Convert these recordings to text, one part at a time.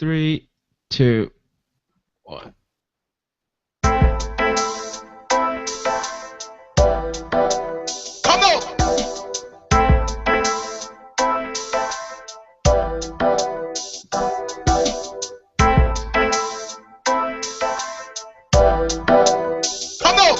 Three, two, one. Come on! Come on!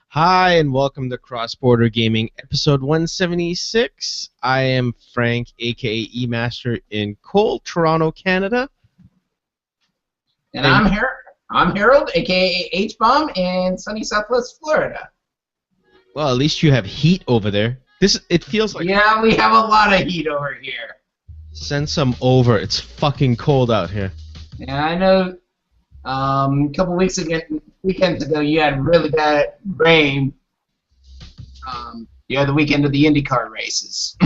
Hi, and welcome to Cross Border Gaming, episode 176. I am Frank, aka E-Master, in cold Toronto, Canada. And I'm Harold, aka H-Bomb, in sunny Southwest Florida. Well, at least you have heat over there. It feels like... Yeah, we have a lot of heat over here. Send some over. It's fucking cold out here. Yeah, I know. A couple weekends ago, you had really bad rain. The weekend of the IndyCar races.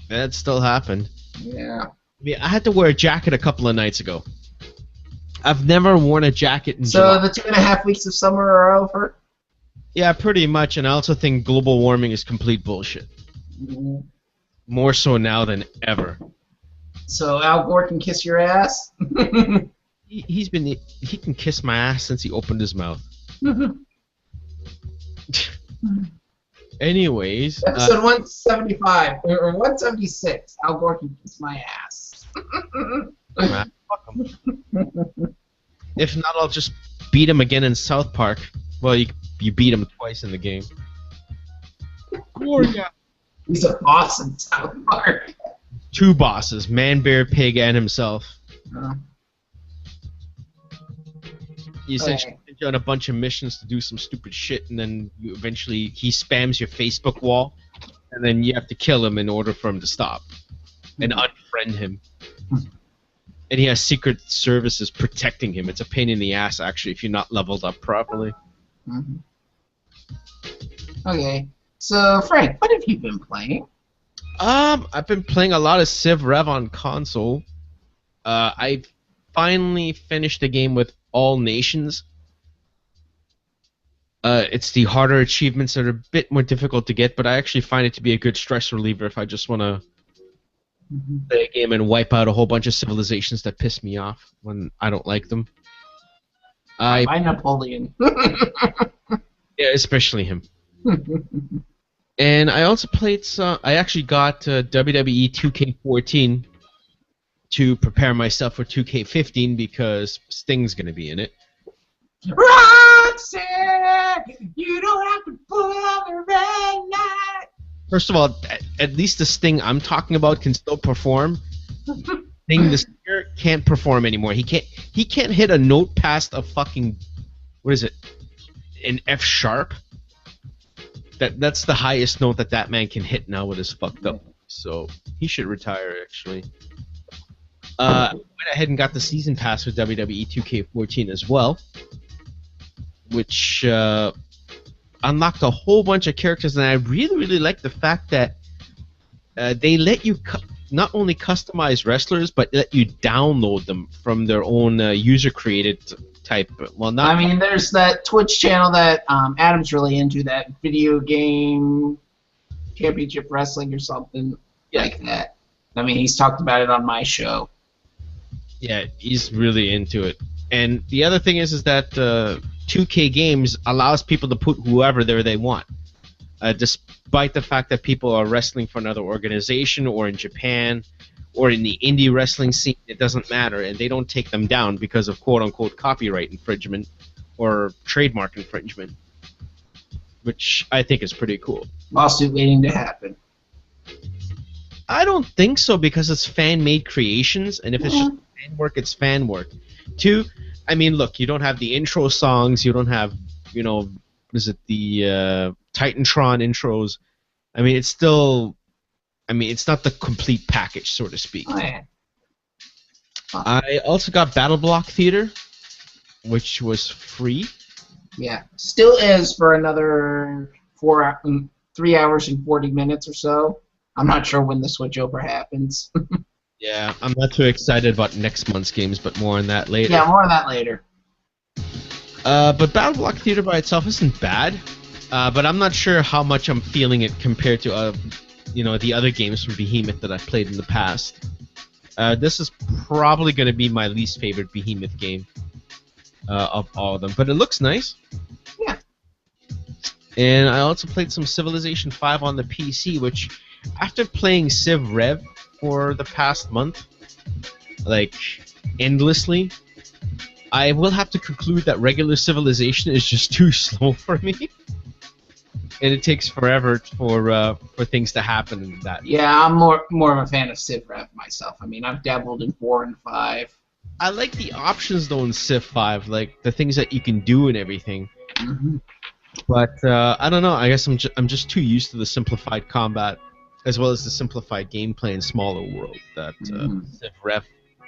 That still happened. Yeah. I had to wear a jacket a couple of nights ago. I've never worn a jacket in So July. the 2.5 weeks of summer are over? Yeah, pretty much, and I also think global warming is complete bullshit. More so now than ever. So Al Gore can kiss your ass? He can kiss my ass since he opened his mouth. Anyways, Episode 175, or 176, Al Gore can kiss my ass. man, fuck him. If not, I'll just beat him again in South Park. Well, you beat him twice in the game. Gloria. He's a boss in South Park. Two bosses, Man, Bear, Pig, and himself. You essentially send you on a bunch of missions to do some stupid shit, and then he spams your Facebook wall, and then you have to kill him in order for him to stop, and unfriend him. And he has secret services protecting him. It's a pain in the ass, actually, if you're not leveled up properly. Okay, so Frank, what have you been playing? I've been playing a lot of Civ Rev on console. I finally finished the game with All Nations. It's the harder achievements that are a bit more difficult to get, but I actually find it to be a good stress reliever if I just want to play a game and wipe out a whole bunch of civilizations that piss me off when I don't like them. By Napoleon. Yeah, especially him. And I also played some... I actually got WWE 2K14 to prepare myself for 2K15 because Sting's going to be in it. Roxanne, you don't have to put on the red light. First of all, at least the Sting I'm talking about can still perform. Sting the Stinger can't perform anymore. He can't hit a note past a fucking... What is it? An F sharp? That's the highest note that man can hit now with his fucked up. So he should retire, actually. I went ahead and got the season pass for WWE 2K14 as well, which unlocked a whole bunch of characters, and I really, really like the fact that they let you not only customize wrestlers, but let you download them from their own user-created type. Well, not. I mean, there's that Twitch channel that Adam's really into, that video game championship wrestling or something like that. I mean, he's talked about it on my show. Yeah, he's really into it. And the other thing is that 2K Games allows people to put whoever there they want. Despite the fact that people are wrestling for another organization or in Japan or in the indie wrestling scene, it doesn't matter, and they don't take them down because of quote-unquote copyright infringement or trademark infringement, which I think is pretty cool. Lawsuit waiting to happen. I don't think so, because it's fan-made creations, and if it's just fan work, it's fan work. Two, I mean, look, you don't have the intro songs, you don't have, is it the Titantron intros? I mean, it's still... I mean, it's not the complete package, so to speak. Oh, yeah. I also got Battle Block Theater, which was free. Yeah, still is for another 3 hours and 40 minutes or so. I'm not sure when the switchover happens. Yeah, I'm not too excited about next month's games, but more on that later. Yeah, more on that later. But Battle Block Theater by itself isn't bad, but I'm not sure how much I'm feeling it compared to, the other games from Behemoth that I've played in the past. This is probably going to be my least favorite Behemoth game of all of them, but it looks nice. Yeah. And I also played some Civilization 5 on the PC, which, after playing Civ Rev for the past month, like, endlessly, I will have to conclude that regular Civilization is just too slow for me. And it takes forever for things to happen in that. Yeah, I'm more of a fan of Civ Rev myself. I mean, I've dabbled in 4 and 5. I like the options, though, in Civ 5, like, the things that you can do and everything. Mm-hmm. But, I don't know, I guess I'm just too used to the simplified combat, as well as the simplified gameplay and smaller world that Civ Rev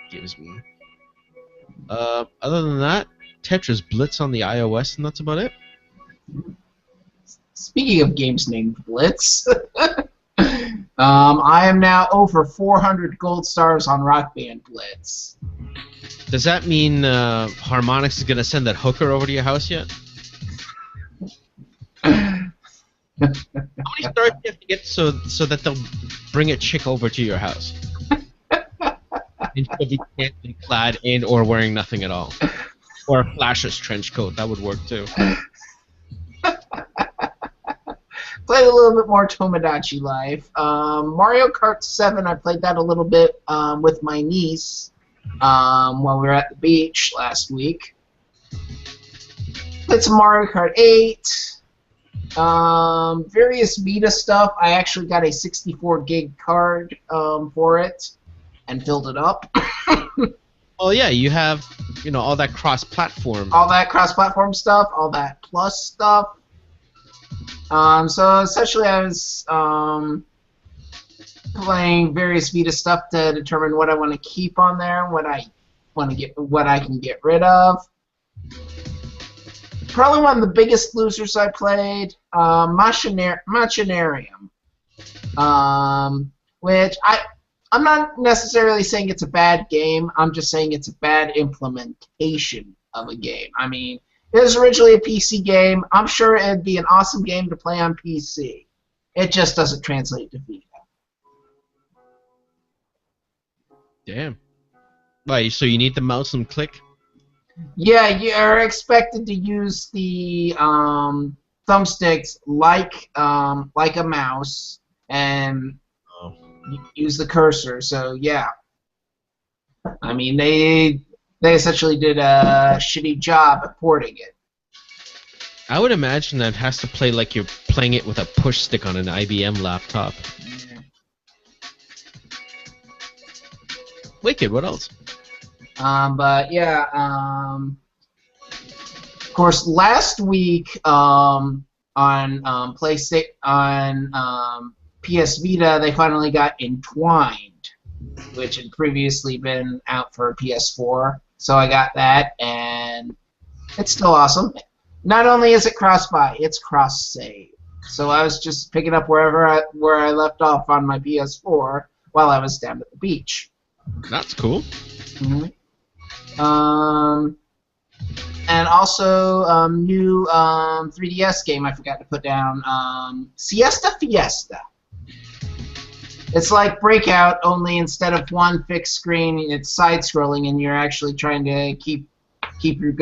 gives me. Other than that, Tetris Blitz on the iOS, and that's about it. Speaking of games named Blitz, I am now over 400 gold stars on Rock Band Blitz. Does that mean Harmonix is going to send that hooker over to your house yet? How many stars do you have to get so that they'll bring a chick over to your house? And she'll be scantily clad in or wearing nothing at all. Or a Flash's trench coat, that would work too. Played a little bit more Tomodachi Life. Mario Kart 7, I played that a little bit with my niece while we were at the beach last week. Played some Mario Kart 8. Various Vita stuff. I actually got a 64 gig card for it and filled it up. Oh yeah, you have all that cross-platform. All that cross-platform stuff, all that plus stuff. So essentially, I was playing various Vita stuff to determine what I want to keep on there, what I can get rid of. Probably one of the biggest losers I played, Machinarium, which I'm not necessarily saying it's a bad game. I'm just saying it's a bad implementation of a game. I mean, it was originally a PC game. I'm sure it'd be an awesome game to play on PC. It just doesn't translate to Vita. Damn. Why, so you need the mouse and click? Yeah, you're expected to use the thumbsticks like a mouse and use the cursor. So yeah, I mean they essentially did a shitty job at porting it. I would imagine that has to play like you're playing it with a push stick on an IBM laptop. Yeah. Wicked. What else? But yeah, of course, last week on PlayStation, on PS Vita, they finally got Entwined, which had previously been out for PS4. So I got that, and it's still awesome. Not only is it cross-buy, it's cross-save. So I was just picking up where I left off on my PS4 while I was down at the beach. That's cool. Mm-hmm. And also new 3DS game I forgot to put down, Siesta Fiesta. It's like Breakout, only instead of one fixed screen, it's side-scrolling, and you're actually trying to keep your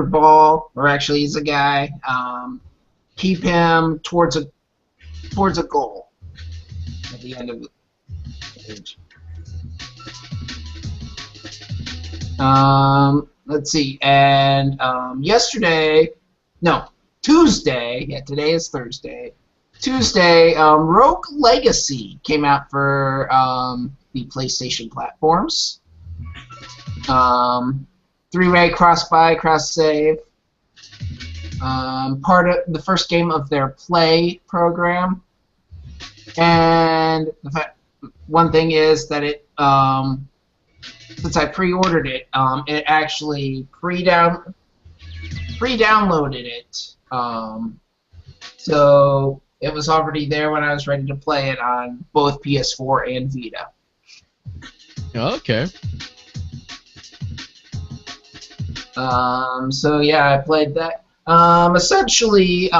ball, or actually he's a guy, keep him towards a goal at the end of the page. Let's see, and Tuesday, yeah, today is Thursday. Tuesday, Rogue Legacy came out for the PlayStation platforms. 3-way cross-buy, cross-save. Part of the first game of their Play program. And one thing is that it, since I pre-ordered it, it actually pre-downloaded it. So it was already there when I was ready to play it on both PS4 and Vita. Okay. So yeah, I played that. Essentially, they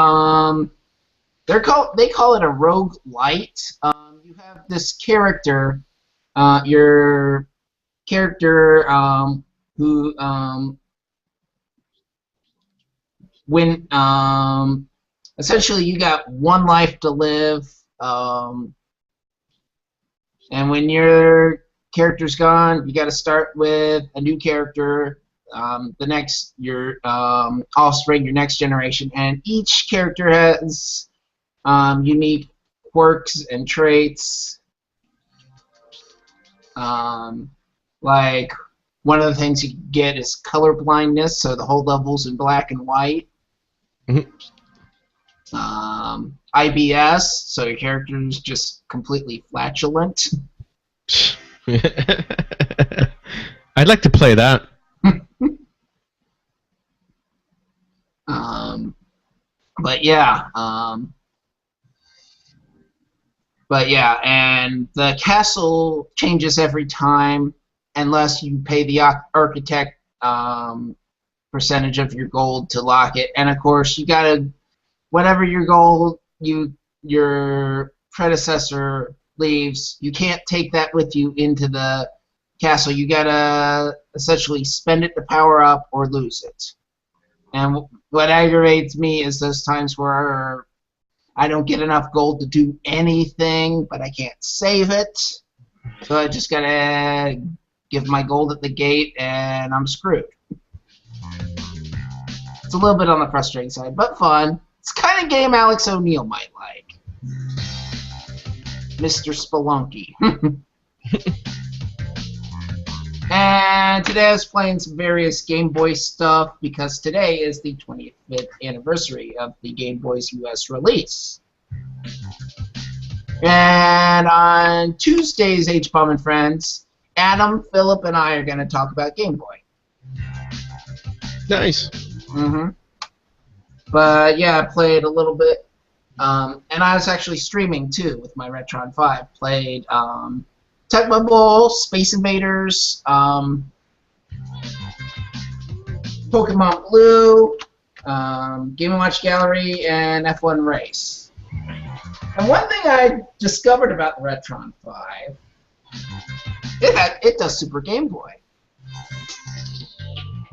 call it a roguelite. You have this character, your character, who when essentially you got one life to live, and when your character's gone, you got to start with a new character. Your offspring, your next generation, and each character has unique quirks and traits. Like one of the things you get is color blindness, so the whole level's in black and white. Mm-hmm. IBS, so your character is just completely flatulent. I'd like to play that. But yeah, and the castle changes every time unless you pay the architect percentage of your gold to lock it. And of course, you gotta, whatever your gold your predecessor leaves, you can't take that with you into the castle. You gotta essentially spend it to power up or lose it. And what aggravates me is those times where I don't get enough gold to do anything, but I can't save it. So I just gotta give my gold at the gate, and I'm screwed. It's a little bit on the frustrating side, but fun. It's the kind of game Alex O'Neill might like. Mr. Spelunky. And today I was playing some various Game Boy stuff because today is the 25th anniversary of the Game Boy's US release. And on Tuesday's H-Bomb and Friends, Adam, Philip, and I are going to talk about Game Boy. Nice. Mm-hmm. But yeah, I played a little bit. And I was actually streaming too with my Retron 5. Played Tecmo Bowl, Space Invaders, Pokemon Blue, Game & Watch Gallery, and F1 Race. And one thing I discovered about the Retron 5, it does Super Game Boy.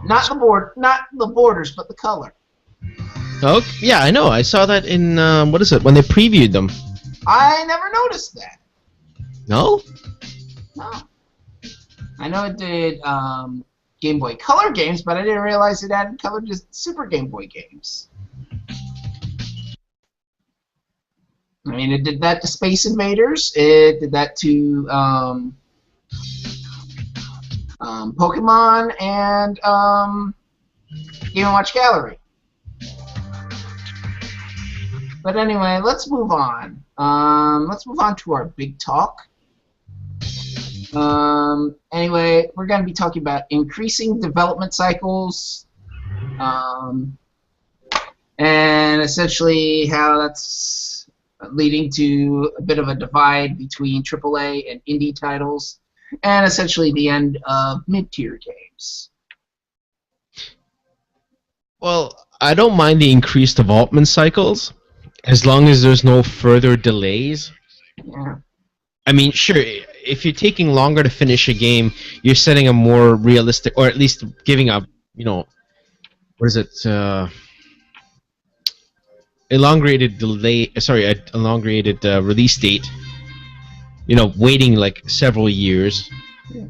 Not the borders, but the color. Oh yeah, I know. I saw that in what is it when they previewed them? I never noticed that. No. No. I know it did Game Boy Color games, but I didn't realize it added color to Super Game Boy games. I mean, it did that to Space Invaders. It did that to Pokemon and Game & Watch Gallery. But anyway, let's move on. Let's move on to our big talk. Anyway, we're going to be talking about increasing development cycles, and essentially how that's leading to a bit of a divide between AAA and indie titles, and essentially the end of mid-tier games. Well, I don't mind the increased development cycles, as long as there's no further delays. Yeah. I mean, sure, if you're taking longer to finish a game, you're setting a more realistic, or at least giving a, elongated release date. Waiting like several years. Yeah.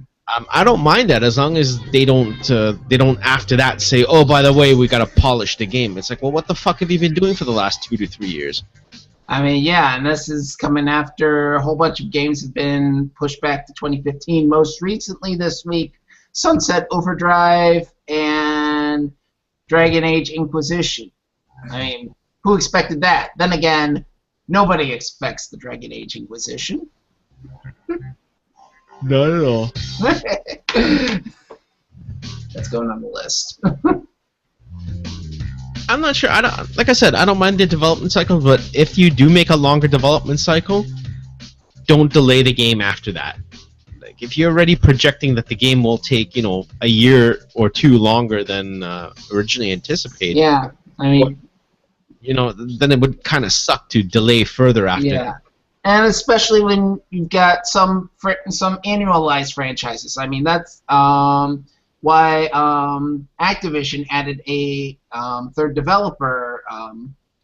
I don't mind that as long as they don't after that say, oh, by the way, we gotta polish the game. It's like, well, what the fuck have you been doing for the last 2 to 3 years? I mean, yeah, and this is coming after a whole bunch of games have been pushed back to 2015. Most recently this week, Sunset Overdrive and Dragon Age Inquisition. I mean, who expected that? Then again, nobody expects the Dragon Age Inquisition. Not at all. That's going on the list. I'm not sure. I don't. Like I said, I don't mind the development cycle, but if you do make a longer development cycle, don't delay the game after that. Like if you're already projecting that the game will take, a year or two longer than originally anticipated. Yeah, I mean, then it would kind of suck to delay further after yeah. that. And especially when you've got some annualized franchises. I mean, that's why Activision added a third developer,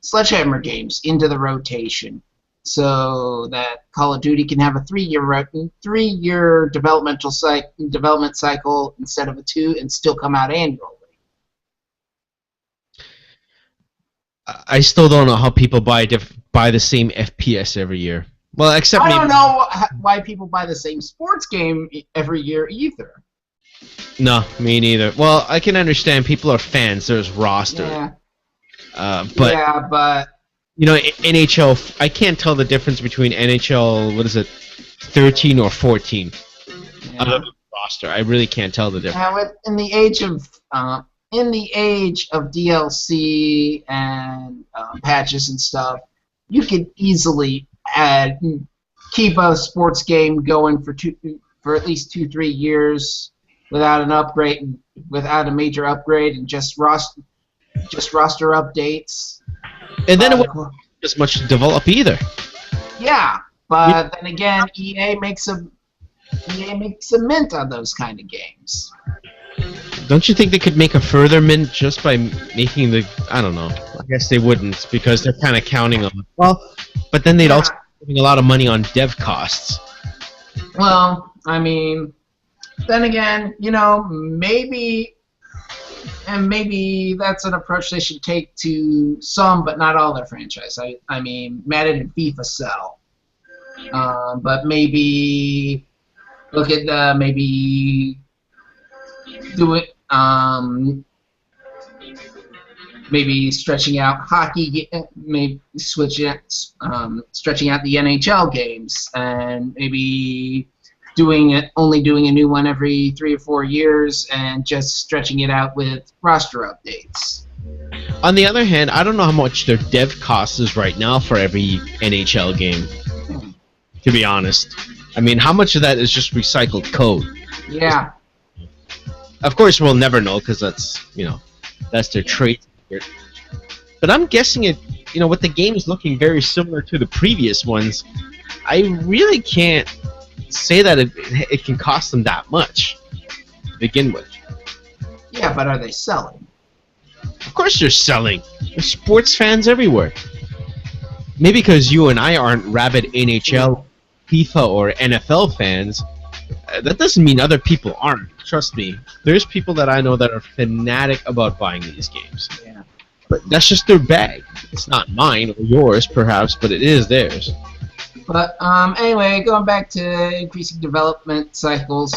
Sledgehammer Games, into the rotation, so that Call of Duty can have a 3-year development cycle instead of a 2, and still come out annually. I still don't know how people buy the same FPS every year. Well, except I don't know why people buy the same sports game every year either. No, me neither. Well, I can understand people are fans. There's roster. Yeah. But NHL. I can't tell the difference between NHL. What is it? 13 or 14. Yeah. Other than roster, I really can't tell the difference. Now, in the age of DLC and patches and stuff, you could easily keep a sports game going for at least 2-3 years without a major upgrade, and just roster updates. And then it wouldn't take as much to develop either. Yeah, but then again, EA makes a mint on those kind of games. Don't you think they could make a further mint just by making I don't know. I guess they wouldn't, because they're kind of counting on it. Well, but then they'd also be spending a lot of money on dev costs. Well, I mean, then again, maybe that's an approach they should take to some, but not all their franchise. I mean, Madden and FIFA sell, but maybe look at maybe do it. Maybe stretching out hockey, maybe stretching out the NHL games, and maybe only doing a new one every 3 or 4 years, and just stretching it out with roster updates. On the other hand, I don't know how much their dev cost is right now for every NHL game. To be honest, I mean, how much of that is just recycled code? Yeah. Of course, we'll never know, because that's their trade secret. But I'm guessing with the games looking very similar to the previous ones, I really can't say that it can cost them that much to begin with. Yeah, but are they selling? Of course they're selling. There's sports fans everywhere. Maybe because you and I aren't rabid NHL, FIFA, or NFL fans, that doesn't mean other people aren't. Trust me. There's people that I know that are fanatic about buying these games. Yeah. But that's just their bag. It's not mine or yours, perhaps, but it is theirs. But anyway, going back to increasing development cycles,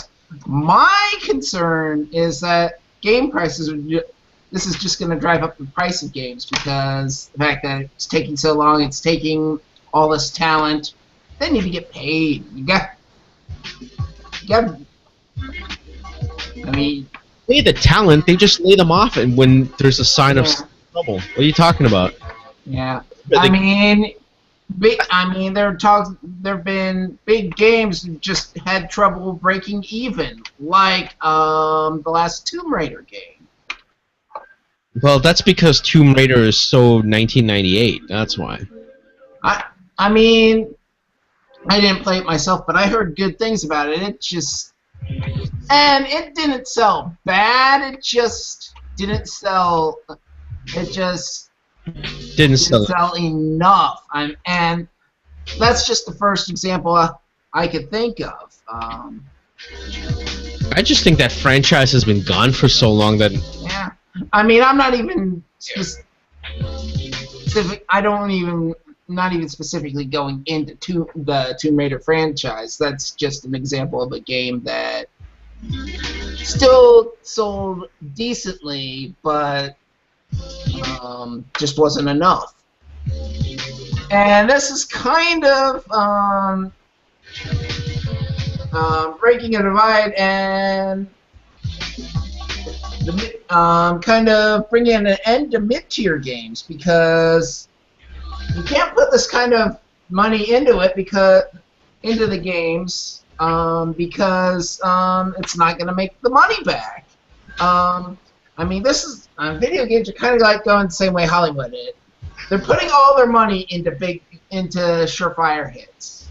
my concern is that game prices this is just going to drive up the price of games, because the fact that it's taking so long, it's taking all this talent. They need to get paid. You got. I mean, Pay the talent. They just lay them off, and when there's a sign of trouble. What are you talking about? Yeah. I mean, there've been big games that just had trouble breaking even, like the last Tomb Raider game. Well, that's because Tomb Raider is so 1998. That's why. I mean, I didn't play it myself, but I heard good things about it. It didn't sell bad. It just didn't sell. It just didn't sell enough. And that's just the first example I could think of. I just think that franchise has been gone for so long that. Yeah. I mean, I'm not even specific. Not even specifically going into the Tomb Raider franchise. That's just an example of a game that still sold decently, but just wasn't enough. And this is kind of breaking a divide, and kind of bringing an end to mid-tier games, because you can't put this kind of money into it into the games because it's not going to make the money back. I mean, this is video games are kind of like going the same way Hollywood is. They're putting all their money into surefire hits.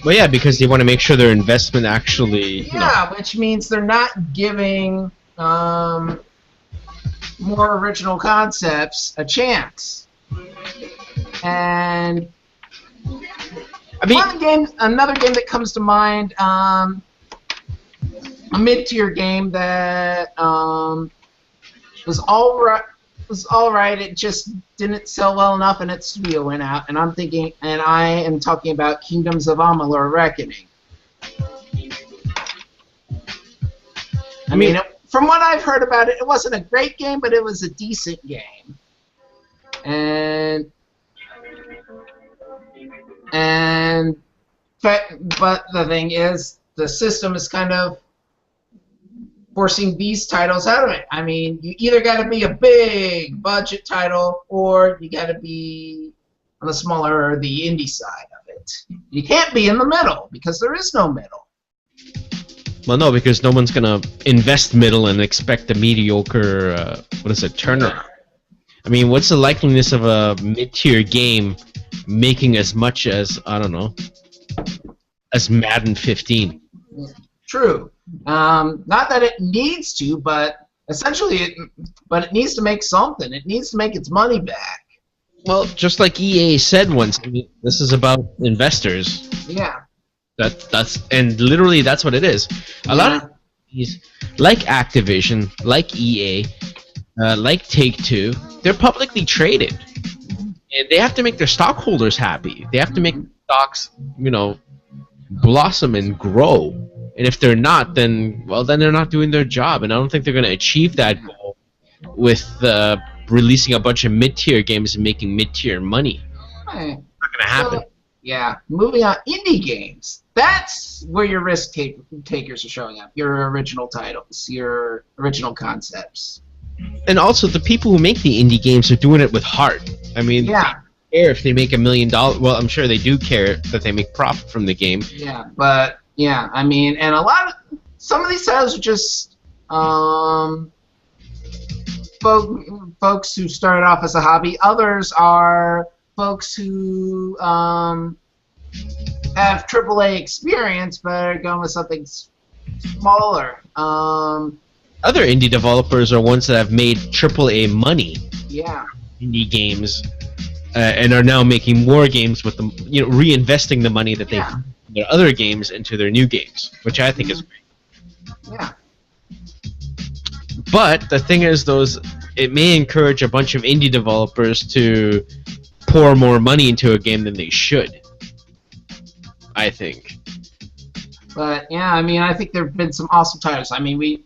Well, yeah, because they want to make sure their investment actually. Yeah, which means they're not giving more original concepts a chance. And I mean, another game that comes to mind, a mid-tier game that was all right. It just didn't sell well enough, and its studio went out. And I am talking about Kingdoms of Amalur: Reckoning. I mean, from what I've heard about it, it wasn't a great game, but it was a decent game. But the thing is, the system is kind of forcing these titles out of it. I mean, you either got to be a big budget title, or you got to be on the smaller, the indie side of it. You can't be in the middle, because there is no middle. Well, no, because no one's gonna invest middle and expect a mediocre, turnaround. I mean, what's the likeliness of a mid-tier game making as much as, I don't know, as Madden 15? True. Not that it needs to, but essentially it needs to make something. It needs to make its money back. Well, just like EA said once, I mean, this is about investors. Yeah. And literally that's what it is. A lot of these, like Activision, like EA, like Take-Two, they're publicly traded, and they have to make their stockholders happy. They have to make stocks, blossom and grow. And if they're not, then they're not doing their job. And I don't think they're going to achieve that goal with releasing a bunch of mid-tier games and making mid-tier money. Right. Not going to happen. Yeah. Moving on, indie games. That's where your risk takers are showing up. Your original titles, your original concepts. And also, the people who make the indie games are doing it with heart. I mean, they care if they make $1 million. Well, I'm sure they do care that they make profit from the game. Yeah, but yeah, I mean, and some of these titles are just folks who started off as a hobby. Others are folks who have AAA experience but are going with something smaller. Other indie developers are ones that have made AAA money. Yeah. Indie games, and are now making more games with them, reinvesting the money that they put in their other games into their new games, which I think is great. Yeah. But the thing is, it may encourage a bunch of indie developers to pour more money into a game than they should. I think. But yeah, I mean, I think there have been some awesome titles. I mean, we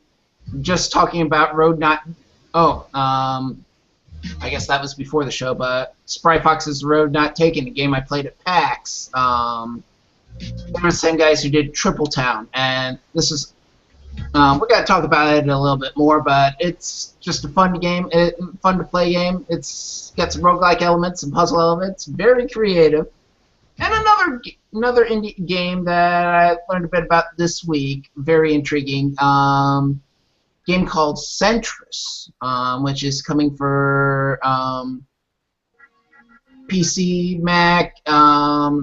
just talking about Road Not. I guess that was before the show, but Spry Fox's Road Not Taken, a game I played at PAX. They were the same guys who did Triple Town, and this is. We're gonna talk about it a little bit more, but it's just a fun game, fun to play game. It's got some roguelike elements and puzzle elements, very creative. And another indie game that I learned a bit about this week, very intriguing. Game called Centris, which is coming for PC, Mac. I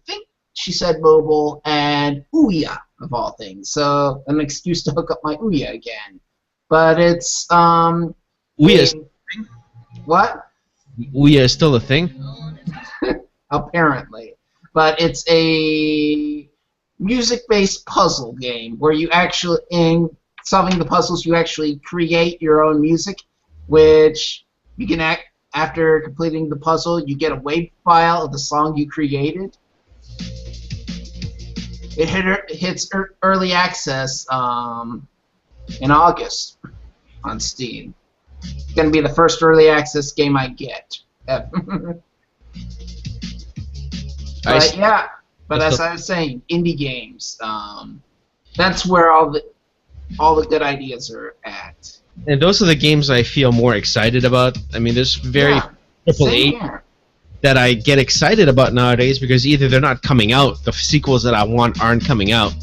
think she said mobile, and Ouya of all things. So an excuse to hook up my Ouya again. But it's Ouya is what? Ouya is still a thing. Apparently, but it's a music-based puzzle game where you actually, in solving the puzzles, you actually create your own music, which you can after completing the puzzle, you get a WAV file of the song you created. It hits early access in August on Steam. It's gonna be the first early access game I get. But yeah, but as I was saying, indie games. That's where all the all the good ideas are at. And those are the games I feel more excited about. I mean, there's very Yeah, triple same A here. that I get excited about nowadays because either they're not coming out, the sequels that I want aren't coming out,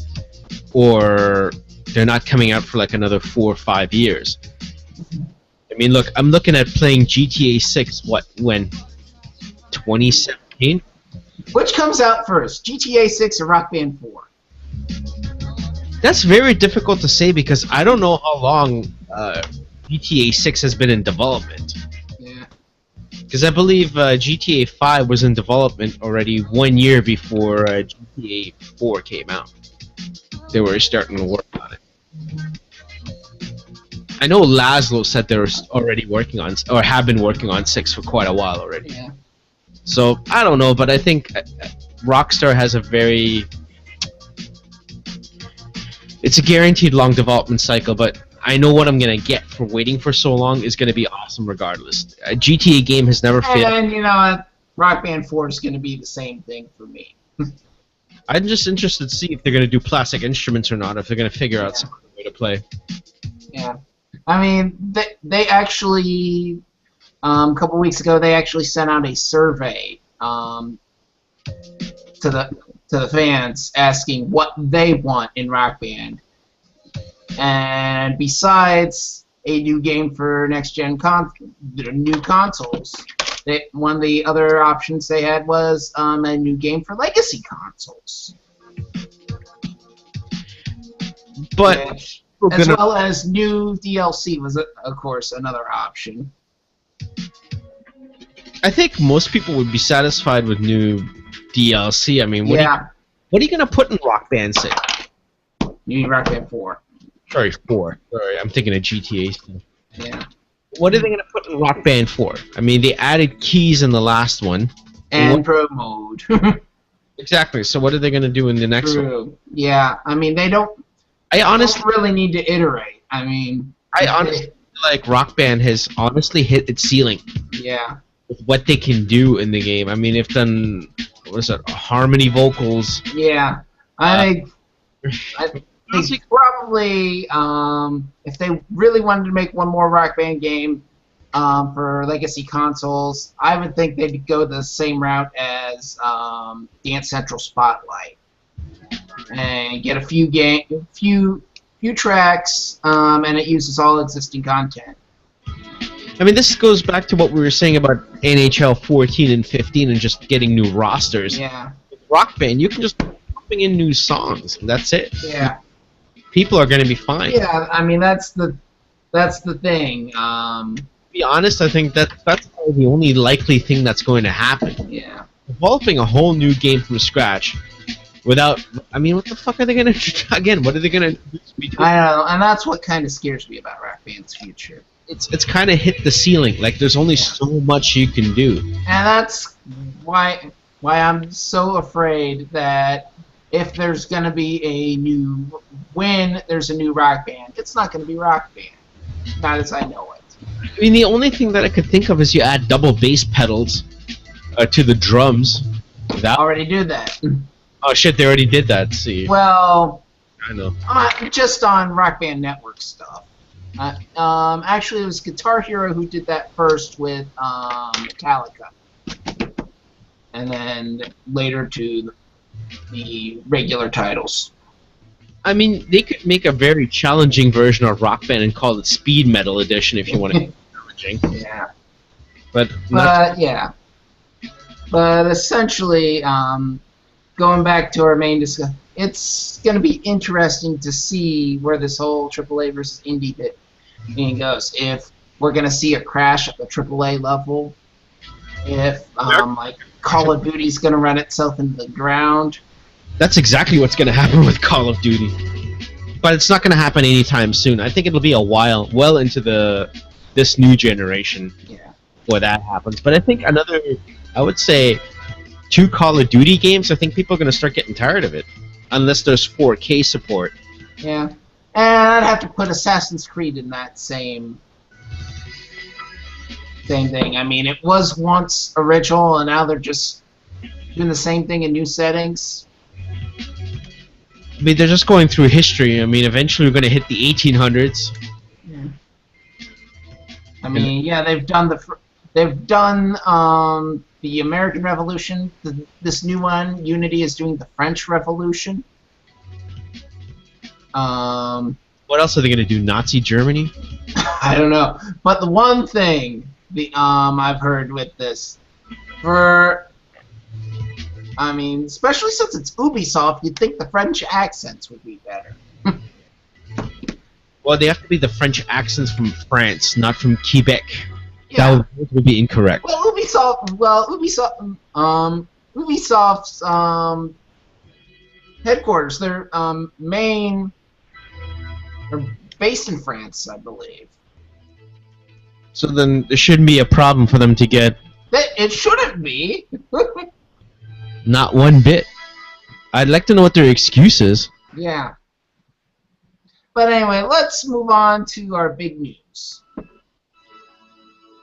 or they're not coming out for like another 4 or 5 years. I mean, look, I'm looking at playing GTA 6. When 2017? Which comes out first, GTA 6 or Rock Band 4? That's very difficult to say because I don't know how long GTA 6 has been in development. Yeah. Because I believe GTA 5 was in development already 1 year before GTA 4 came out. They were starting to work on it. I know Laszlo said they were already working on, or have been working on 6 for quite a while already. Yeah. So, I don't know, but I think Rockstar has a very... It's a guaranteed long development cycle, but I know what I'm going to get for waiting for so long is going to be awesome regardless. A GTA game has never failed. And you know what? Rock Band 4 is going to be the same thing for me. I'm just interested to see if they're going to do plastic instruments or not, if they're going to figure out some way to play. Yeah. I mean, they actually, a couple weeks ago, they actually sent out a survey to the fans asking what they want in Rock Band. And besides a new game for next-gen new consoles, one of the other options they had was a new game for legacy consoles. But Which, as well as new DLC was, of course, another option. I think most people would be satisfied with new DLC. I mean, what are you going to put in Rock Band 6? New Rock Band 4. Sorry, 4. Sorry, I'm thinking of GTA still. Yeah. What are they going to put in Rock Band 4? I mean, they added keys in the last one. And pro mode. Exactly. So what are they going to do in the next one? Yeah. I mean, they don't really need to iterate. I mean, I honestly feel like Rock Band has honestly hit its ceiling. Yeah. With what they can do in the game. I mean, they've done, what is it, harmony vocals. Yeah. I think probably, if they really wanted to make one more Rock Band game for legacy consoles, I would think they'd go the same route as Dance Central Spotlight. And get a few tracks, and it uses all existing content. I mean, this goes back to what we were saying about NHL 14 and 15 and just getting new rosters. Yeah. With Rock Band, you can just put in new songs, and that's it. Yeah. People are going to be fine. Yeah, I mean, that's the thing. To be honest, I think that's probably the only likely thing that's going to happen. Yeah. Developing a whole new game from scratch without... I mean, what the fuck are they going to... Again, what are they going to be doing? I don't know, and that's what kind of scares me about Rock Band's future. It's kind of hit the ceiling. Like, there's only so much you can do. And that's why I'm so afraid that if there's going to be there's a new Rock Band, it's not going to be Rock Band. Not as I know it. I mean, the only thing that I could think of is you add double bass pedals to the drums. That Already do that. Oh shit, they already did that. See. Well, I know. Just on Rock Band Network stuff. Actually, it was Guitar Hero who did that first with Metallica, and then later to the regular titles. I mean, they could make a very challenging version of Rock Band and call it Speed Metal Edition if you want to be challenging. Yeah. But yeah. But essentially, going back to our main discussion, it's going to be interesting to see where this whole AAA versus indie thing goes. If we're going to see a crash at the AAA level, if like Call of Duty's going to run itself into the ground. That's exactly what's going to happen with Call of Duty. But it's not going to happen anytime soon. I think it'll be a while, well into this new generation before that happens. But I think I would say 2 Call of Duty games, I think people are going to start getting tired of it. Unless there's 4K support. Yeah. And I'd have to put Assassin's Creed in that same thing. I mean, it was once original, and now they're just doing the same thing in new settings. I mean, they're just going through history. I mean, eventually we're going to hit the 1800s. Yeah. I mean, yeah, they've done the American Revolution. This new one, Unity, is doing the French Revolution. What else are they going to do? Nazi Germany? I don't know. But the one thing I've heard with this, I mean, especially since it's Ubisoft, you'd think the French accents would be better. Well, they have to be the French accents from France, not from Quebec. Yeah. That would be incorrect. Ubisoft's headquarters, their main, are based in France, I believe. So then there shouldn't be a problem for them to get... It shouldn't be. Not one bit. I'd like to know what their excuse is. Yeah. But anyway, let's move on to our big news.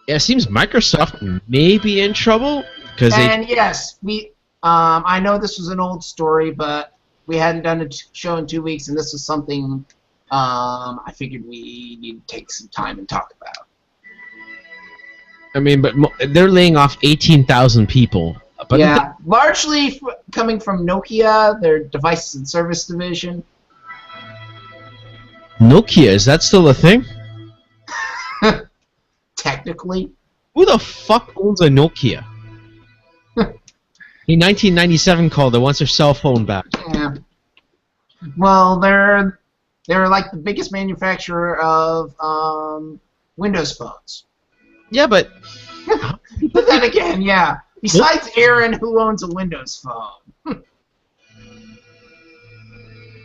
Yeah, it seems Microsoft may be in trouble because yes, I know this was an old story, but we hadn't done a show in 2 weeks, and this is something I figured we need to take some time and talk about. I mean, but they're laying off 18,000 people. But yeah, largely coming from Nokia, their devices and service division. Nokia, is that still a thing? Technically. Who the fuck owns a Nokia? In 1997 called, they wants their cell phone back. Yeah. Well, they're like the biggest manufacturer of Windows phones. Yeah, but But then again, yeah. Besides Aaron, who owns a Windows phone?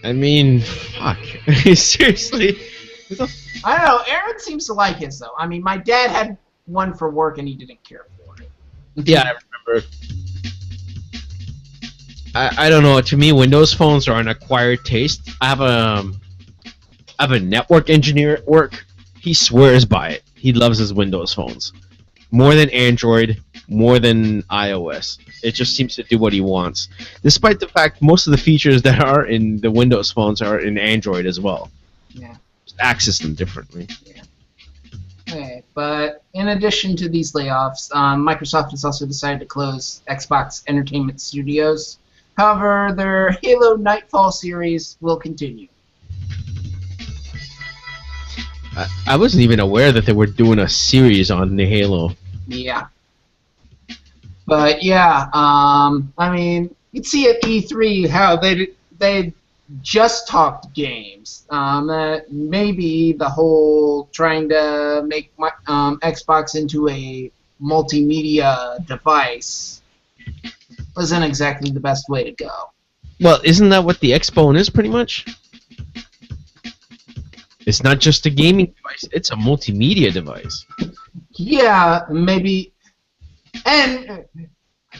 I mean, fuck. Seriously? I don't know. Aaron seems to like his, though. I mean, my dad had one for work, and he didn't care for it. Yeah, I remember. I don't know. To me, Windows phones are an acquired taste. I have a network engineer at work. He swears by it. He loves his Windows phones. More than Android, more than iOS. It just seems to do what he wants. Despite the fact most of the features that are in the Windows phones are in Android as well. Yeah. Just access them differently. Yeah. Okay, but in addition to these layoffs, Microsoft has also decided to close Xbox Entertainment Studios. However, their Halo Nightfall series will continue. I wasn't even aware that they were doing a series on the Halo. Yeah. But yeah, I mean, you'd see at E3 how they just talked games. Maybe the whole trying to make Xbox into a multimedia device wasn't exactly the best way to go. Well, isn't that what the Xbone is, pretty much? It's not just a gaming device, it's a multimedia device. Yeah, maybe. And,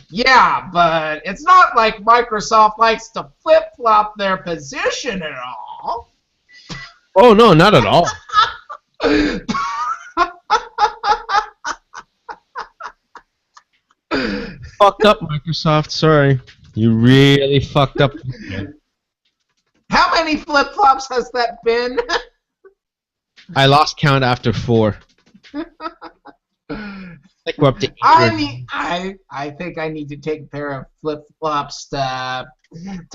yeah, but it's not like Microsoft likes to flip-flop their position at all. Oh, no, not at all. Fucked up, Microsoft, sorry. You really fucked up. How many flip-flops has that been? I lost count after 4. I think we're up to 8. I think I need to take a pair of flip-flops to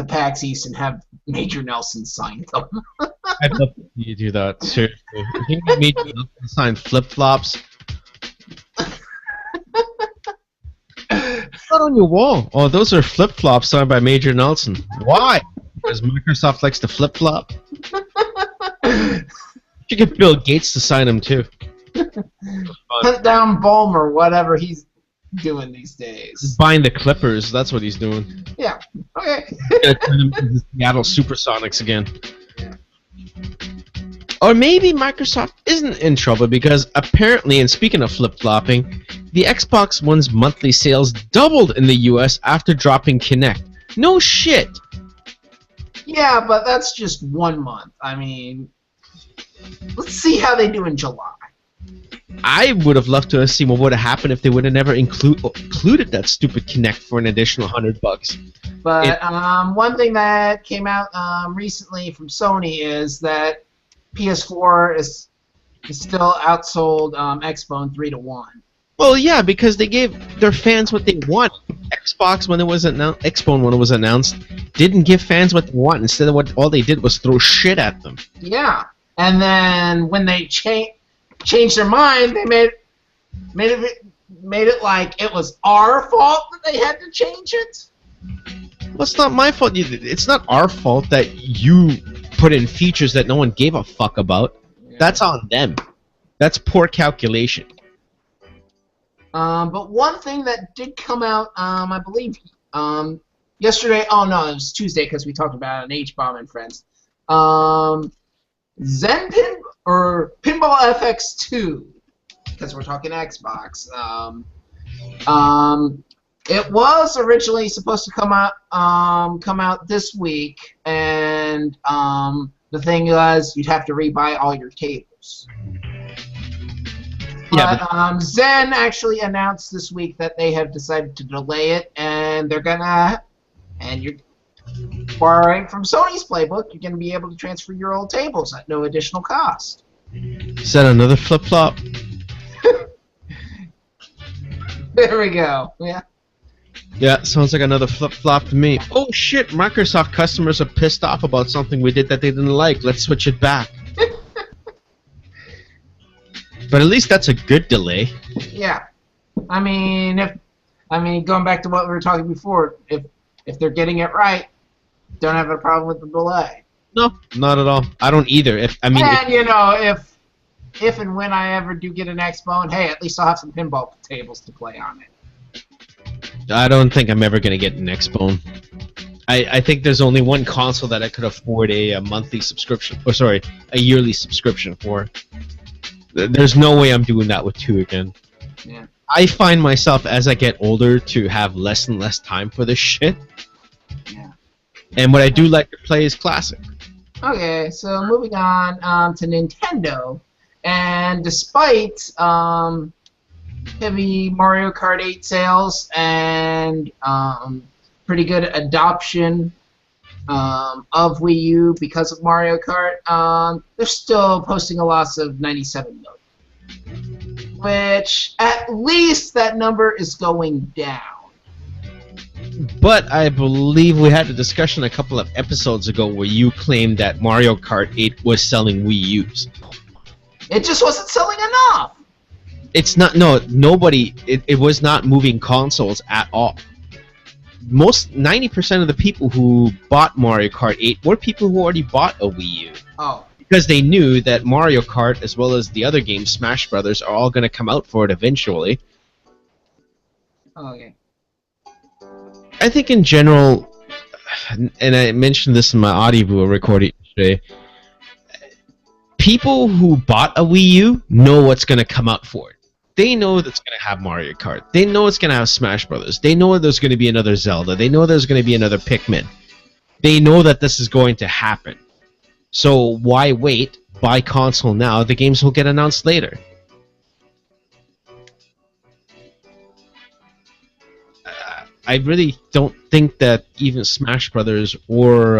PAX East and have Major Nelson sign them. I'd love to see you do that, seriously. If you can make me sign flip-flops. What's that on your wall? Oh, those are flip-flops signed by Major Nelson. Why? Because Microsoft likes to flip-flop? You get Bill Gates to sign them, too. Hunt down Bulmer, whatever he's doing these days. He's buying the Clippers, that's what he's doing. Yeah, okay. Gonna turn them into the Seattle Supersonics again. Or maybe Microsoft isn't in trouble because apparently, and speaking of flip-flopping, the Xbox One's monthly sales doubled in the US after dropping Kinect. No shit! Yeah, but that's just 1 month. I mean, let's see how they do in July. I would have loved to have seen what would have happened if they would have never included that stupid Kinect for an additional $100. But one thing that came out recently from Sony is that PS4 is still outsold Xbone 3-1. Well, yeah, because they gave their fans what they want. Xbox, when it was Xbone, when it was announced, didn't give fans what they want. Instead of what all they did was throw shit at them. Yeah, and then when they changed their mind, they made it like it was our fault that they had to change it. Well, it's not my fault. It's not our fault that you put in features that no one gave a fuck about. Yeah. That's on them. That's poor calculation. But one thing that did come out, I believe, yesterday. Oh no, it was Tuesday because we talked about it on H-Bomb and Friends. Zen Pinball FX2, because we're talking Xbox. It was originally supposed to come out this week, and the thing was you'd have to rebuy all your tables. But Zen actually announced this week that they have decided to delay it, and they're gonna, and you're borrowing from Sony's playbook, you're gonna be able to transfer your old tables at no additional cost. Is that another flip-flop? There we go. Yeah. Yeah, sounds like another flip-flop to me. Oh shit, Microsoft customers are pissed off about something we did that they didn't like. Let's switch it back. But at least that's a good delay. Yeah. I mean, going back to what we were talking before, if they're getting it right, don't have a problem with the delay. No, not at all. I don't either. If and when I ever do get an Xbone, hey, at least I'll have some pinball tables to play on it. I don't think I'm ever gonna get an Xbone. I think there's only one console that I could afford a monthly subscription, or sorry, a yearly subscription for. There's no way I'm doing that with two again. Yeah. I find myself, as I get older, to have less and less time for this shit. Yeah. And what I do like to play is classic. Okay, so moving on to Nintendo. And despite heavy Mario Kart 8 sales and pretty good adoption of Wii U because of Mario Kart, they're still posting a loss of 97 million. Which, at least that number is going down. But I believe we had a discussion a couple of episodes ago where you claimed that Mario Kart 8 was selling Wii U's. It just wasn't selling enough! It's not, no, nobody, it was not moving consoles at all. 90% of the people who bought Mario Kart 8 were people who already bought a Wii U. Oh. Because they knew that Mario Kart, as well as the other games, Smash Brothers, are all going to come out for it eventually. Okay. I think in general, and I mentioned this in my audio recording today, people who bought a Wii U know what's going to come out for it. They know that's going to have Mario Kart. They know it's going to have Smash Brothers. They know there's going to be another Zelda. They know there's going to be another Pikmin. They know that this is going to happen. So why wait? Buy console now. The games will get announced later. I really don't think that even Smash Brothers or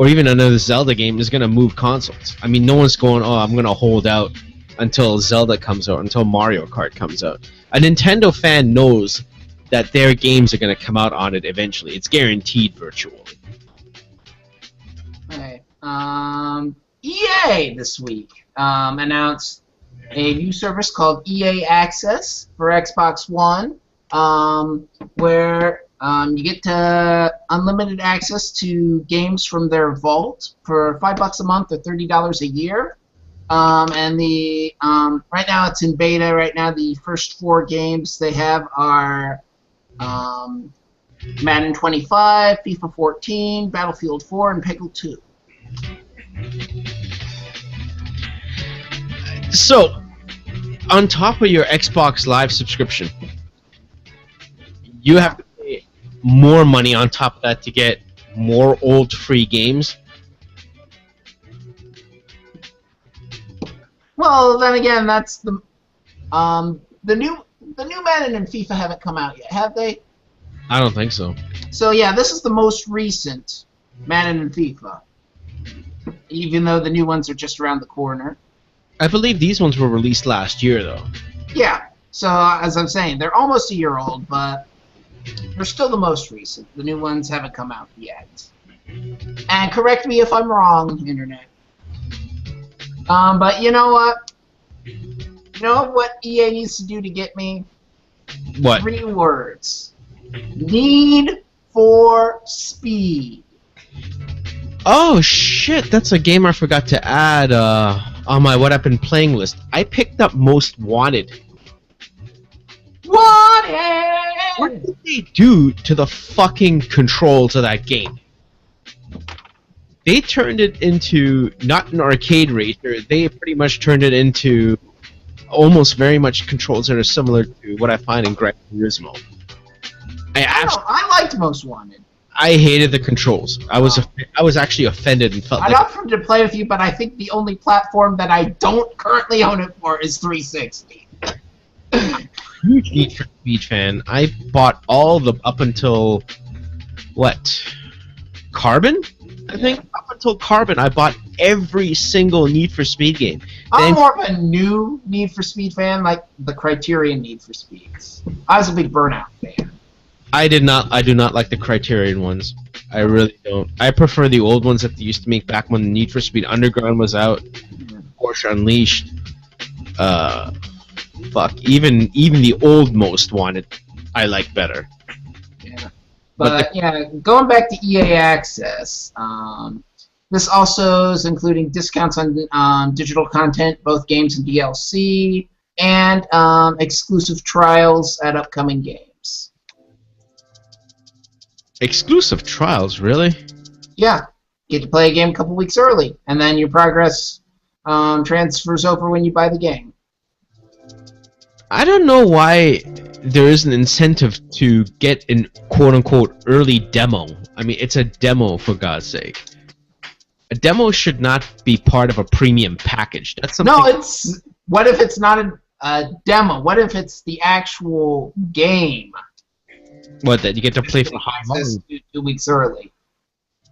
even another Zelda game is going to move consoles. I mean, no one's going, oh, I'm going to hold out until Zelda comes out, until Mario Kart comes out. A Nintendo fan knows that their games are going to come out on it eventually. It's guaranteed virtually. Okay. EA this week announced a new service called EA Access for Xbox One, where you get unlimited access to games from their vault for $5 a month or $30 a year. And the right now it's in beta. Right now the first 4 games they have are Madden 25, FIFA 14, Battlefield 4, and Peggle 2. So, on top of your Xbox Live subscription, you have to pay more money on top of that to get more old free games. Well, then again, that's the new Madden and FIFA haven't come out yet, have they? I don't think so. So yeah, this is the most recent Madden and FIFA, even though the new ones are just around the corner. I believe these ones were released last year, though. Yeah. So as I'm saying, they're almost a year old, but they're still the most recent. The new ones haven't come out yet. And correct me if I'm wrong, Internet. But you know what? You know what EA needs to do to get me? What? 3 words. Need for Speed. Oh shit! That's a game I forgot to add on my what I've been playing list. I picked up Most Wanted. What did they do to the fucking controls of that game? They turned it into not an arcade racer. They pretty much turned it into almost very much controls that are similar to what I find in Gran Turismo. I liked Most Wanted. I hated the controls. I was actually offended and felt I'd like offer to play with you, but I think the only platform that I don't currently own it for is 360. huge Need for Speed fan. I bought all the up until what? Carbon? I think up until Carbon, I bought every single Need for Speed game. I'm more of a new Need for Speed fan, like the Criterion Need for Speeds. I was a big Burnout fan. I do not like the Criterion ones. I really don't. I prefer the old ones that they used to make back when Need for Speed Underground was out. Porsche Unleashed. Fuck. Even the old Most Wanted, I like better. Yeah. But yeah, going back to EA Access, this also is including discounts on digital content, both games and DLC, and exclusive trials at upcoming games. Exclusive trials, really? Yeah, get to play a game a couple weeks early, and then your progress transfers over when you buy the game. I don't know why there is an incentive to get an quote-unquote early demo. I mean, it's a demo, for God's sake. A demo should not be part of a premium package. That's something. No, it's. What if it's not a demo? What if it's the actual game? What, that you get to play for how long? 2 weeks early.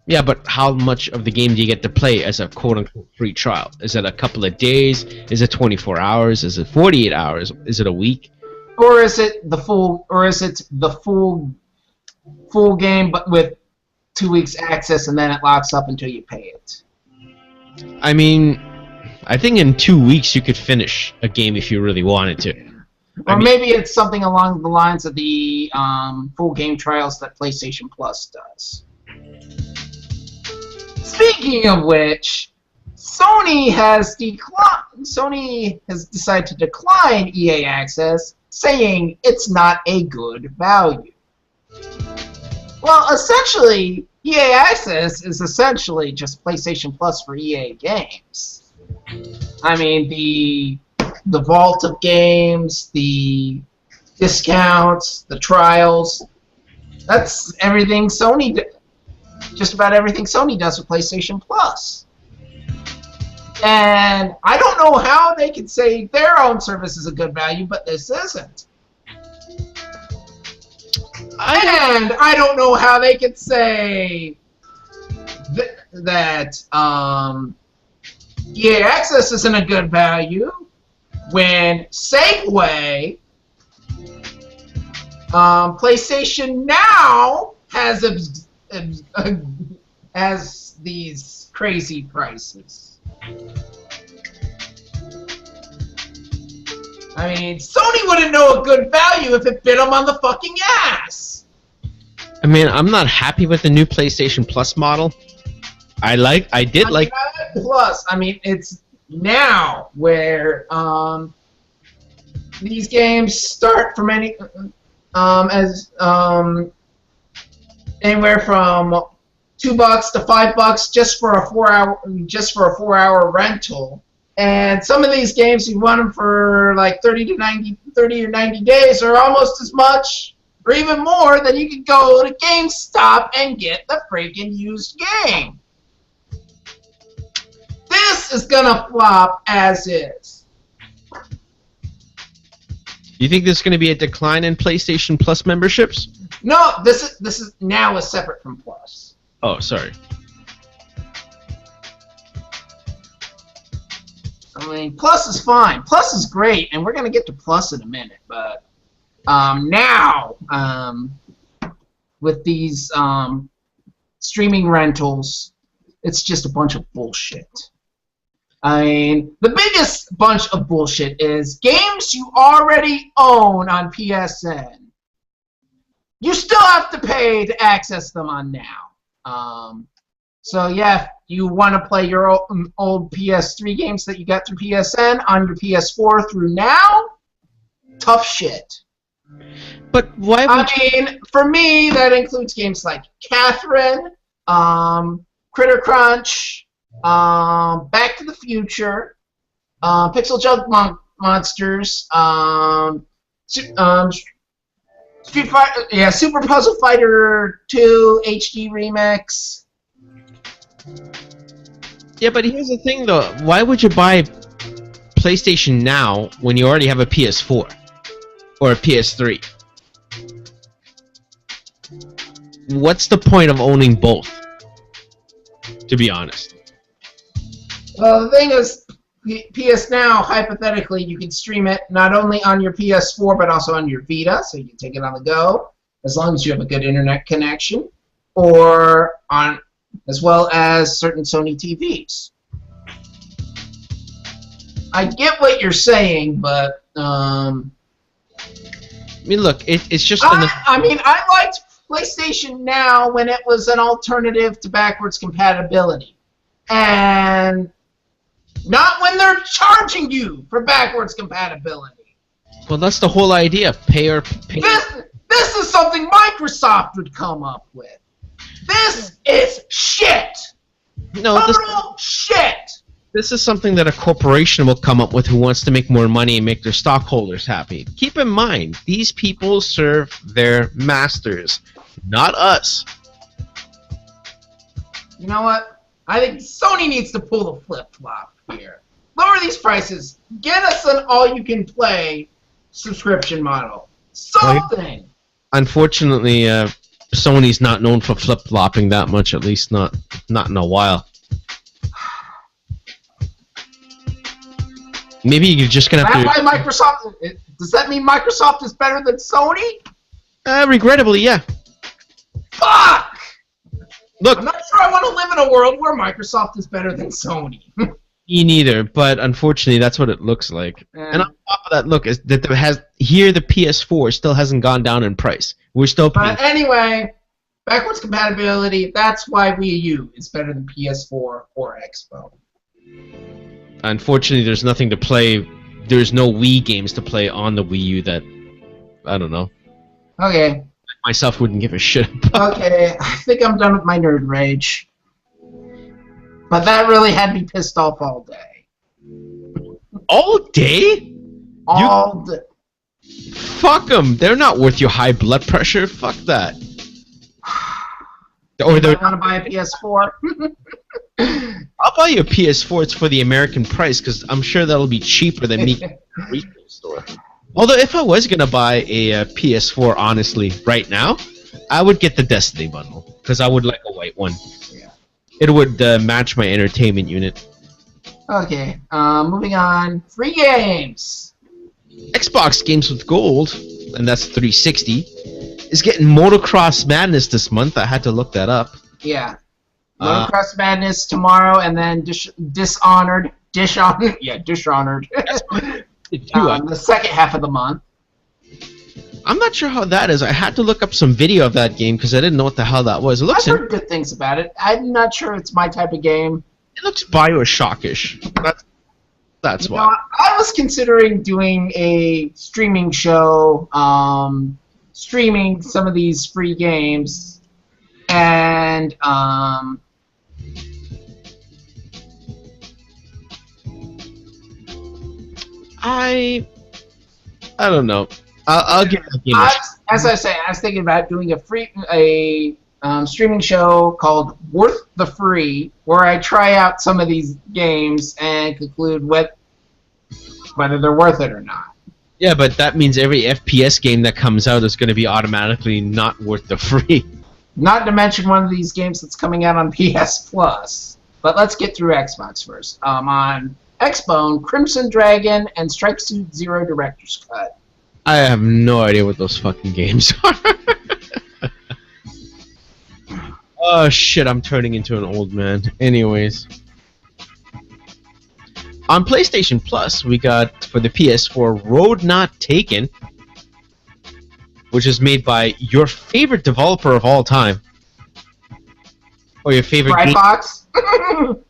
Yeah, but how much of the game do you get to play as a quote-unquote free trial? Is it a couple of days? Is it 24 hours? Is it 48 hours? Is it a week? Or is it the full? Or is it the full game, but with 2 weeks access, and then it locks up until you pay it? I mean, I think in 2 weeks you could finish a game if you really wanted to. Or maybe it's something along the lines of the full game trials that PlayStation Plus does. Speaking of which, Sony has decided to decline EA Access, saying it's not a good value. Well, essentially, EA Access is essentially just PlayStation Plus for EA games. I mean, the vault of games, the discounts, the trials. That's everything Sony just about everything Sony does with PlayStation Plus. And I don't know how they could say their own service is a good value, but this isn't. And I don't know how they could say that EA Access isn't a good value when Safeway, PlayStation Now has these crazy prices. I mean, Sony wouldn't know a good value if it bit them on the fucking ass. I mean, I'm not happy with the new PlayStation Plus model. Plus, I mean, it's now where these games start from anywhere from $2 to $5 just for a 4-hour rental. And some of these games, you want them for like 30 or 90 days, or almost as much, or even more, then you could go to GameStop and get the freaking used game. This is gonna flop as is. You think there's going to be a decline in PlayStation Plus memberships? No, this is now is separate from Plus. Oh, sorry. I mean, Plus is fine. Plus is great, and we're gonna get to Plus in a minute. But now, with these streaming rentals, it's just a bunch of bullshit. I mean, the biggest bunch of bullshit is games you already own on PSN. You still have to pay to access them on Now. So yeah, if you want to play your old PS3 games that you got through PSN on your PS4 through Now, tough shit. But why would I mean, for me, that includes games like Catherine, Critter Crunch, Back to the Future, Pixel Junk Monsters, Street Fighter, yeah, Super Puzzle Fighter 2 HD Remix. Yeah, but here's the thing, though. Why would you buy PlayStation Now when you already have a PS4 or a PS3? What's the point of owning both? To be honest. Well, the thing is, PS Now, hypothetically, you can stream it not only on your PS4 but also on your Vita, so you can take it on the go, as long as you have a good internet connection, or on, as well as certain Sony TVs. I get what you're saying, but I mean, look, it's just. I mean, I liked PlayStation Now when it was an alternative to backwards compatibility, and not when they're charging you for backwards compatibility. Well, that's the whole idea. Pay. This is something Microsoft would come up with. This is shit. No, Total shit. This is something that a corporation will come up with who wants to make more money and make their stockholders happy. Keep in mind, these people serve their masters, not us. You know what? I think Sony needs to pull the flip-flop here. Lower these prices. Get us an all-you-can-play subscription model. Something. Unfortunately, Sony's not known for flip-flopping that much, at least not in a while. Maybe you're just gonna have to. That's why Microsoft. Does that mean Microsoft is better than Sony? Regrettably, yeah. Fuck! Look, I'm not sure I want to live in a world where Microsoft is better than Sony. me neither, but unfortunately, that's what it looks like. And on top of that, look, is that there has here the PS4 still hasn't gone down in price. We're still paying. But anyway, backwards compatibility. That's why Wii U is better than PS4 or Xbox. Unfortunately, there's nothing to play. There's no Wii games to play on the Wii U that, I don't know. Okay. Myself wouldn't give a shit about. Okay, I think I'm done with my nerd rage. But that really had me pissed off all day. All day? All day. Fuck them. They're not worth your high blood pressure. Fuck that. Or I want to buy a PS4. I'll buy you a PS4. It's for the American price, because I'm sure that'll be cheaper than me at the retail store. Although, if I was gonna buy a PS4, honestly, right now, I would get the Destiny bundle, because I would like a white one. Yeah. It would match my entertainment unit. Okay, moving on. Free games. Xbox Games with Gold, and that's 360, is getting Motocross Madness this month. I had to look that up. Yeah. Motocross Madness tomorrow, and then Dishonored. Yeah, Dishonored. The second half of the month. I'm not sure how that is. I had to look up some video of that game because I didn't know what the hell that was. I've heard good things about it. I'm not sure it's my type of game. It looks Bioshock-ish. That's why. Know, I was considering doing a streaming show, streaming some of these free games, and I don't know. I'll give that game a shot. As I say, I was thinking about doing a streaming show called Worth the Free, where I try out some of these games and conclude whether they're worth it or not. Yeah, but that means every FPS game that comes out is going to be automatically not worth the free. Not to mention one of these games that's coming out on PS Plus. But let's get through Xbox first. On Xbone, Crimson Dragon and Strike Suit Zero Director's Cut. I have no idea what those fucking games are. Oh shit, I'm turning into an old man. Anyways. On PlayStation Plus, we got, for the PS4, Road Not Taken, which is made by your favorite developer of all time. Or your favorite game. Brightbox?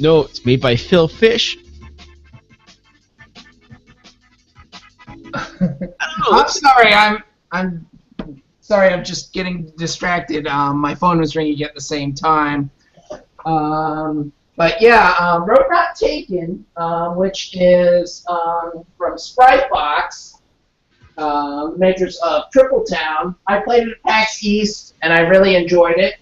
No, it's made by Phil Fish. I don't know. I'm sorry, I'm sorry, I'm just getting distracted. My phone was ringing at the same time. But yeah, Road Not Taken, which is from Sprightbox, makers of Triple Town. I played it at PAX East, and I really enjoyed it.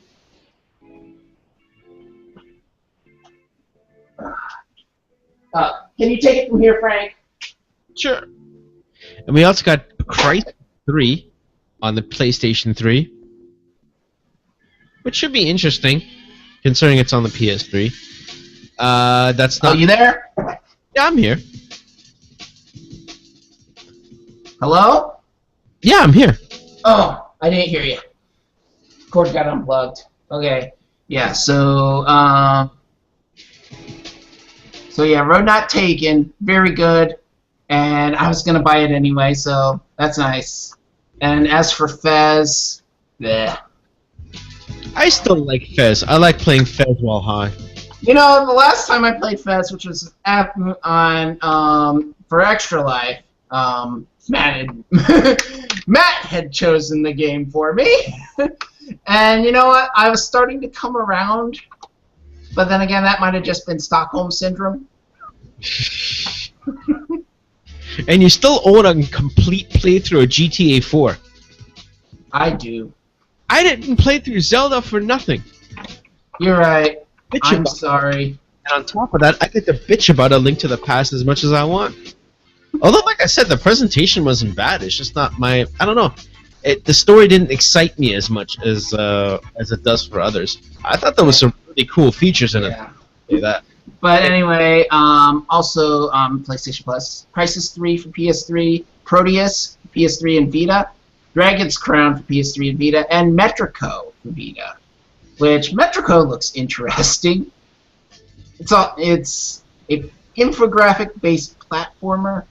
Can you take it from here, Frank? Sure. And we also got Crysis 3 on the PlayStation 3, which should be interesting, considering it's on the PS3. That's not. Oh, you there? Yeah, I'm here. Hello? Yeah, I'm here. Oh, I didn't hear you. Cord got unplugged. Okay. Yeah. So yeah, Road Not Taken, very good, and I was gonna buy it anyway, so that's nice. And as for Fez, bleh. I still like Fez. I like playing Fez while high. You know, the last time I played Fez, which was on for Extra Life, Matt had chosen the game for me, and you know what? I was starting to come around, but then again, that might have just been Stockholm Syndrome. And you still own a complete playthrough of GTA 4. I do. I didn't play through Zelda for nothing. You're right. Bitch I'm about- sorry. And on top of that, I get to bitch about A Link to the Past as much as I want. Although, like I said, the presentation wasn't bad. It's just not my... I don't know. The story didn't excite me as much as it does for others. I thought there was some really cool features in it. Yeah. Say that. But anyway, also PlayStation Plus, Crysis 3 for PS3, Proteus for PS3 and Vita, Dragon's Crown for PS3 and Vita, and Metrico for Vita. Which Metrico looks interesting. It's a infographic-based platformer.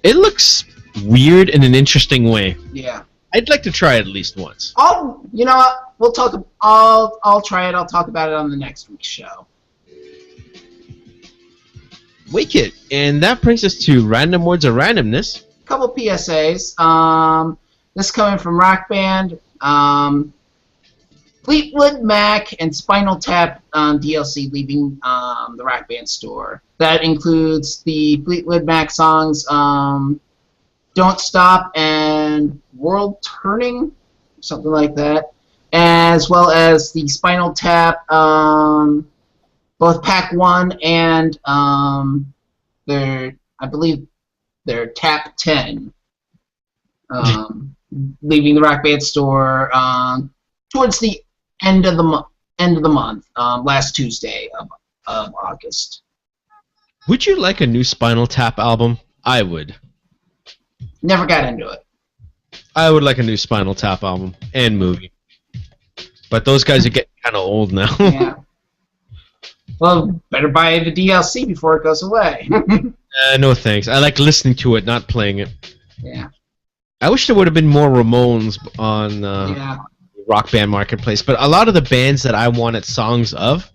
It looks weird in an interesting way. Yeah. I'd like to try it at least once. You know what? We'll talk. I'll try it. I'll talk about it on the next week's show. Wicked. And that brings us to Random Words of Randomness. Couple PSAs. This coming from Rock Band. Fleetwood Mac and Spinal Tap DLC leaving the Rock Band store. That includes the Fleetwood Mac songs Don't Stop and World Turning, something like that, as well as the Spinal Tap, both Pack 1 and I believe their Tap 10, leaving the Rock Band store towards the end of the month, last Tuesday of August. Would you like a new Spinal Tap album? I would. Never got into it. I would like a new Spinal Tap album and movie. But those guys are getting kind of old now. Yeah. Well, better buy the DLC before it goes away. No thanks. I like listening to it, not playing it. Yeah. I wish there would have been more Ramones on Yeah. Rock Band Marketplace, but a lot of the bands that I wanted songs of,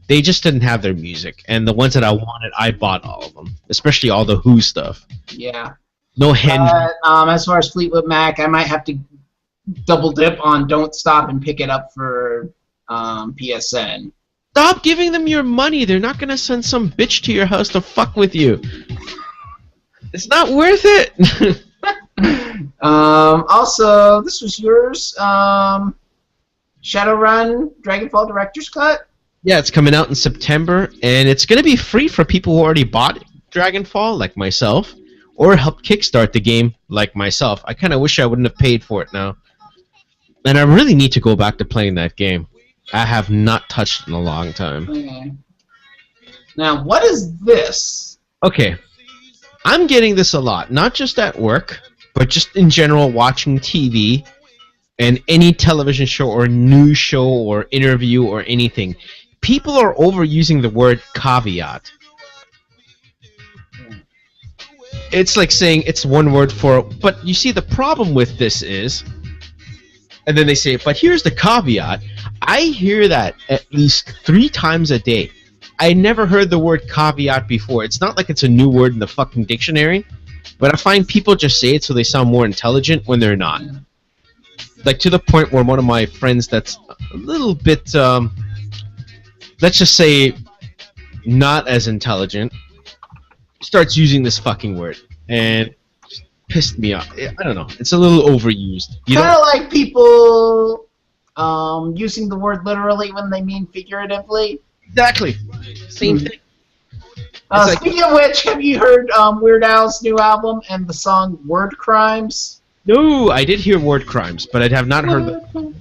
they just didn't have their music. And the ones that I wanted, I bought all of them, especially all the Who stuff. Yeah. No Henry. As far as Fleetwood Mac, I might have to double dip on Don't Stop and pick it up for PSN. Stop giving them your money. They're not going to send some bitch to your house to fuck with you. It's not worth it. Also, this was yours. Shadowrun Dragonfall Director's Cut. Yeah, it's coming out in September, and it's going to be free for people who already bought Dragonfall, like myself, or helped kickstart the game, like myself. I kind of wish I wouldn't have paid for it now. And I really need to go back to playing that game. I have not touched it in a long time. Okay. Now, what is this? Okay, I'm getting this a lot, not just at work, but just in general watching TV and any television show or news show or interview or anything. People are overusing the word caveat. It's like saying it's one word for, but you see the problem with this is, and then they say, but here's the caveat. I hear that at least 3 times a day. I never heard the word caveat before. It's not like it's a new word in the fucking dictionary, but I find people just say it so they sound more intelligent when they're not. Like, to the point where one of my friends that's a little bit, let's just say, not as intelligent, starts using this fucking word, and it pissed me off. I don't know. It's a little overused. Kind of like people using the word literally when they mean figuratively. Exactly. Same thing. Speaking of which, have you heard Weird Al's new album and the song Word Crimes? No, I did hear Word Crimes, but I have not heard the...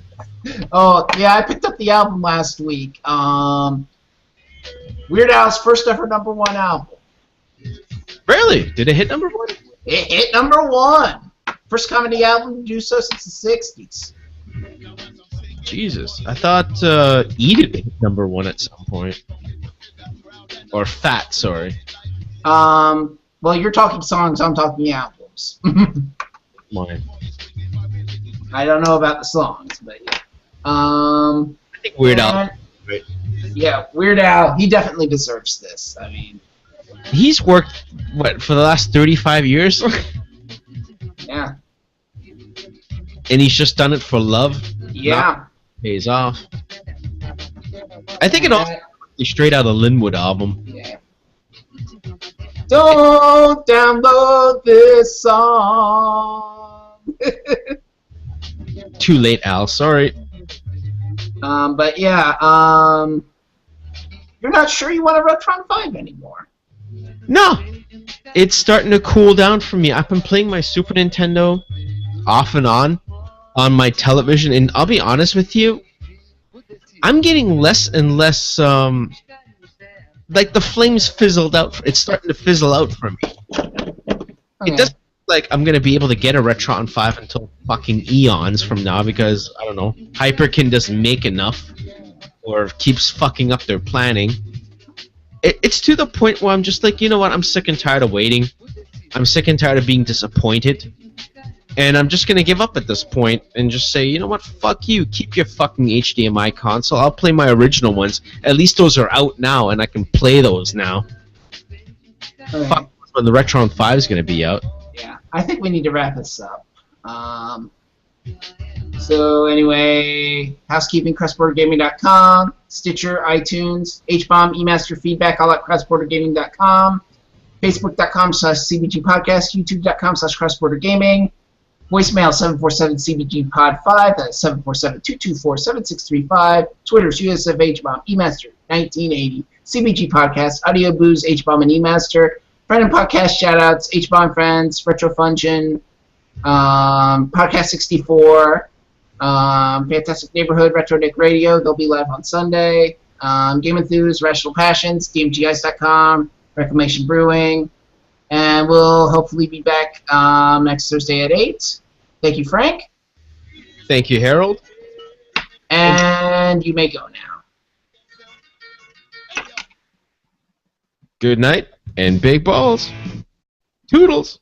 Oh, yeah, I picked up the album last week. Weird Al's first ever #1 album. Really? Did it hit #1? It hit #1. First comedy album to do so since the 60s. Jesus. I thought Eat It hit #1 at some point. Or Fat, sorry. Well, you're talking songs, I'm talking albums. Mine. I don't know about the songs, but yeah. I think Weird Al. Right. Yeah, Weird Al, he definitely deserves this. I mean, he's worked, what, for the last 35 years? Yeah. And he's just done it for love? Yeah. Pays off. I think it all straight out of Linwood album. Yeah. Don't download this song. Too late, Al. Sorry. But yeah, you're not sure you want a Retron 5 anymore. No. It's starting to cool down for me. I've been playing my Super Nintendo off and on my television, and I'll be honest with you, I'm getting less and less, like the flames fizzled out. It's starting to fizzle out for me. Okay. It doesn't look like I'm going to be able to get a Retron 5 until fucking eons from now because, I don't know, Hyperkin doesn't make enough or keeps fucking up their planning. It's to the point where I'm just like, you know what, I'm sick and tired of waiting. I'm sick and tired of being disappointed. And I'm just going to give up at this point and just say, you know what, fuck you. Keep your fucking HDMI console. I'll play my original ones. At least those are out now, and I can play those now. Okay. Fuck when the Retron 5 is going to be out. Yeah, I think we need to wrap this up. So anyway, housekeeping, crossbordergaming.com, Stitcher, iTunes, HBomb, eMaster feedback, all at crossbordergaming.com, facebook.com/CBGpodcast, youtube.com/crossbordergaming, voicemail 747-CBG-POD5, that's 747-224-7635, Twitter's USF HBomb, eMaster 1980, CBG Podcast, Audio Booze, HBomb and eMaster, friend and podcast shoutouts, HBomb Friends, Retro Function, Podcast 64, Fantastic Neighborhood, Retro Nick Radio, they'll be live on Sunday, Game Enthuse, Rational Passions, GameGIce.com, Reclamation Brewing, and we'll hopefully be back next Thursday at 8. Thank you, Frank. Thank you, Harold. And you may go now. Good night, and big balls. Toodles.